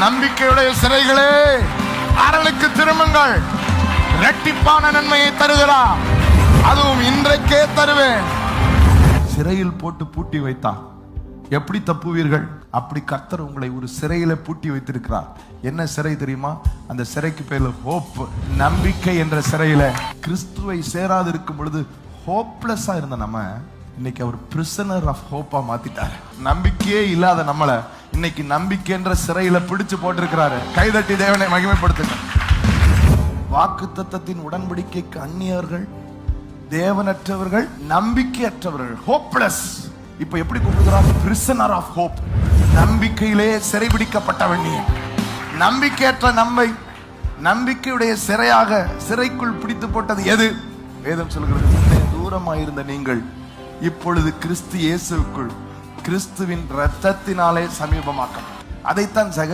நம்பிக்கையுடைய சிறைகளே, அரணுக்கு திரும்புங்கள், இரட்டிப்பான நன்மையை தருகிறார், அதுவும் இன்றைக்கே தருவேன். சிறையில் போட்டு பூட்டி வைத்தார், எப்படி தப்புவீர்கள்? அப்படி கர்த்தர் உங்களை ஒரு சிறையில பூட்டி வைத்திருக்கிறார். என்ன சிறை தெரியுமா? அந்த சிறைக்கு பேர்ல ஹோப், நம்பிக்கை என்ற சிறையில. கிறிஸ்துவை சேராது இருக்கும் பொழுது ஹோப்லெஸ்ஸா இருந்த நம்ம இன்னைக்கு அவர் பிரிசனர் ஆஃப் ஹோப்பா மாத்திட்டாரு. நம்பிக்கையே இல்லாத நம்மள இன்னைக்கு நம்பிக்கை என்ற சிறையில பிடிச்சு போட்டிருக்கிறாரு. கைதட்டி தேவனை மகிமைப்படுத்துங்க. வாக்குத்தத்தத்தின் உடன்படிக்கைக்கு அந்நியர்கள், தேவனற்றவர்கள், நம்பிக்கையற்றவர்கள், ஹோப்லெஸ். இப்ப எப்படி கூப்பிடுகிறார்? Prisoner of hope. நம்பிக்கையிலே சிறைபிடிக்கப்பட்டவன் நீ. நம்பிக்கையற்ற நம்மை நம்பிக்கையுடைய சிறையாக, சிறைக்குள் பிடித்து போட்டது எது? வேதம் சொல்கிறது, முன்னே தூரமாயிருந்த நீங்கள் இப்பொழுது கிறிஸ்து இயேசுவுக்குள் கிறிஸ்துவின் இரத்தத்தினாலே சமீபமாக்க. அதைத்தான்